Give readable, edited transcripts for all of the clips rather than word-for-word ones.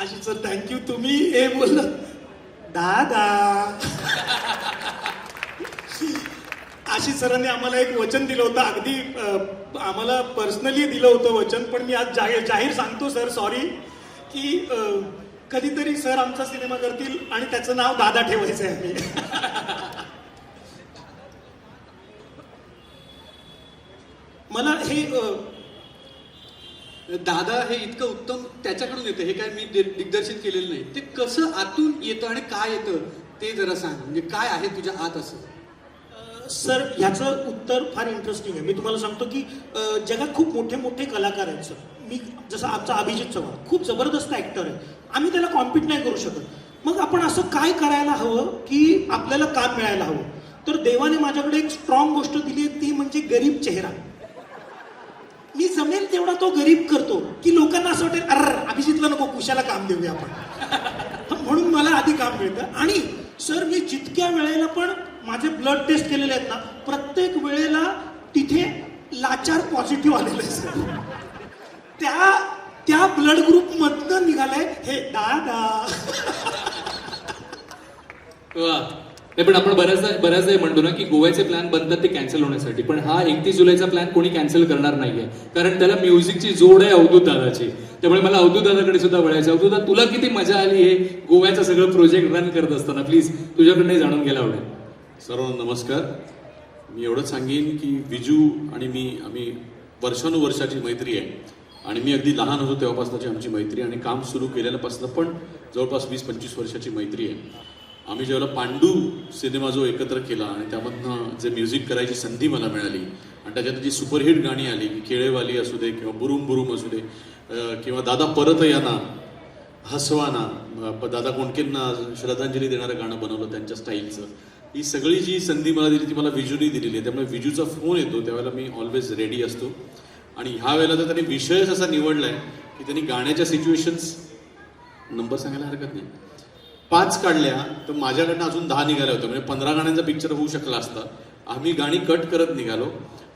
Ashish sir thank you. तुम्ही हे बोललं दादा. आशिष सरांनी आम्हाला एक वचन दिलं होतं, अगदी आम्हाला पर्सनली दिलं होतं वचन, पण मी आज जाहीर सांगतो सर, सॉरी, की कधीतरी सर आमचा सिनेमा करतील आणि त्याचं नाव दादा ठेवायचं आहे आम्ही. मला हे दादा हे इतकं उत्तम त्याच्याकडून येतं, हे काय मी दिग्दर्शित केलेलं नाही. ते कसं आतून येतं आणि काय येतं ते जरा सांग. म्हणजे काय आहे तुझ्या आत असं? सर ह्याचं उत्तर फार इंटरेस्टिंग आहे. मी तुम्हाला सांगतो की जगात खूप मोठे मोठे कलाकार आहेत सर. मी जसं आमचा अभिजित चव्हाण खूप जबरदस्त ॲक्टर आहे, आम्ही त्याला कॉम्पिट नाही करू शकत. मग आपण असं काय करायला हवं की आपल्याला काम मिळायला हवं? तर देवाने माझ्याकडे एक स्ट्रॉंग गोष्ट दिली आहे, ती म्हणजे गरीब चेहरा. मी जमेल तेवढा तो गरीब करतो की लोकांना असं वाटेल अरे अभिजितला नको, कुशाला काम देऊया आपण. म्हणून मला आधी काम मिळतं. आणि सर मी जितक्या वेळेला पण माझे ब्लड टेस्ट केलेले आहेत ना, प्रत्येक वेळेला तिथे लाचार पॉझिटिव्ह आलेलं आहे सर. त्या ब्लड ग्रुप मधनं निघालंय हे दादा. नाही पण आपण बऱ्याचदा म्हणतो ना की गोव्याचे प्लॅन बनतात ते कॅन्सल होण्यासाठी, पण हा 31 जुलैचा प्लॅन कोणी कॅन्सल करणार नाहीये, कारण त्याला म्युझिकची जोड आहे अवधूत दादाची. त्यामुळे मला अवधूत दादाकडे सुद्धा वळायचं. अवधूत दादा, तुला किती मजा आली हे गोव्याचं सगळं प्रोजेक्ट रन करत असताना? प्लीज तुझ्याकडनं जाणून घ्यायला आवडेल. सर्वांना नमस्कार. मी एवढंच सांगेन की विजू आणि आम्ही वर्षानुवर्षाची मैत्री आहे आणि मी अगदी लहान होतो तेव्हापासूनची आमची मैत्री आणि काम सुरू केलेल्यापासून पण जवळपास 20-25 वर्षाची मैत्री आहे. आम्ही ज्यावेळेला पांडू सिनेमा जो एकत्र केला आणि त्यामधनं जे म्युझिक करायची संधी मला मिळाली आणि त्याच्यात जी सुपरहिट गाणी आली की केळेवाली असू दे किंवा बुरुम बुरुम असू दे किंवा दादा परत या ना, हसवाना, दादा कोंडकेंना श्रद्धांजली देणारं गाणं बनवलं त्यांच्या स्टाईलचं, ही सगळी जी संधी मला दिली ती मला विजूने दिलेली आहे. त्यामुळे विजूचा फोन येतो त्यावेळेला मी ऑलवेज रेडी असतो. आणि ह्या वेळेला तर त्यांनी विषयच असा निवडला आहे की त्यांनी गाण्याच्या सिच्युएशन्स, नंबर सांगायला हरकत नाही, 5 काढल्या तर माझ्याकडनं अजून 10 निघाल्या होत्या. म्हणजे 15 गाण्यांचा पिक्चर होऊ शकला असता. आम्ही गाणी कट करत निघालो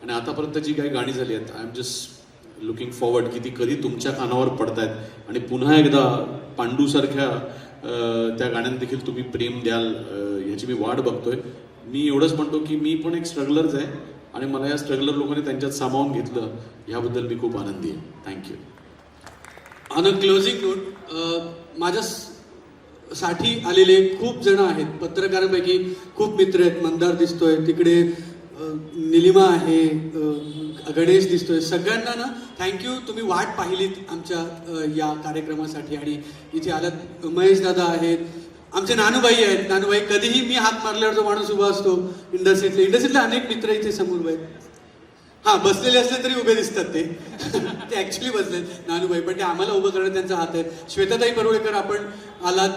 आणि आतापर्यंत जी काही गाणी झाली आहेत, I am just looking forward की ती कधी तुमच्या कानावर पडतायत आणि पुन्हा एकदा पांडूसारख्या त्या गाण्यांना देखील तुम्ही प्रेम द्याल ह्याची मी वाट बघतोय. मी एवढंच म्हणतो की मी पण एक स्ट्रगलरच आहे आणि मला या स्ट्रगलर लोकांनी त्यांच्यात सामावून घेतलं ह्याबद्दल मी खूप आनंदी आहे. Thank you. On a closing note, माझ्या साठी आलेले खूप जण आहेत, पत्रकारांपैकी खूप मित्र आहेत. मंदार दिसतोय तिकडे, निलिमा आहे, गणेश दिसतोय. सगळ्यांना ना थँक्यू. तुम्ही वाट पाहिलीत आमच्या या कार्यक्रमासाठी आणि इथे आलात. महेश दादा आहेत, आमचे नानूबाई आहेत. नानूबाई, कधीही मी हात मारल्यावर जो माणूस उभा असतो इंडस्ट्रीतले अनेक मित्र इथे समोर आहेत. हां, बसलेले असले तरी उभे दिसतात ते. ते ॲक्च्युली बसले नानूबाई, पण ते आम्हाला उभं करणं त्यांचा हात आहे. श्वेताताई परुळेकर, आपण आलात,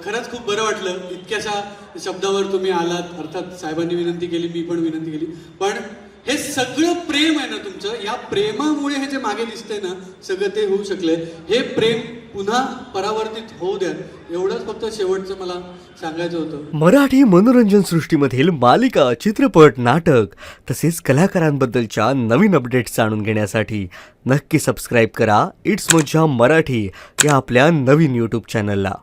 खरंच खूप बरं वाटलं. इतक्याशा शब्दावर तुम्ही आलात. अर्थात साहेबांनी विनंती केली, मी पण विनंती केली, पण हे सगळं प्रेम आहे ना तुमचं, या प्रेमामुळे हे जे मागे दिसतंय ना सगळं ते होऊ शकलंय. हे प्रेम पुन्हा परावर्तित होऊ द्या, एवढंच फक्त शेवटचं मला सांगायचं होतं. मराठी मनोरंजन सृष्टीमधील मालिका, चित्रपट, नाटक तसेच कलाकारांबद्दलच्या नवीन अपडेट्स जाणून घेण्यासाठी नक्की सबस्क्राईब करा इट्स मज्जा मराठी या आपल्या नवीन यूट्यूब चॅनलला.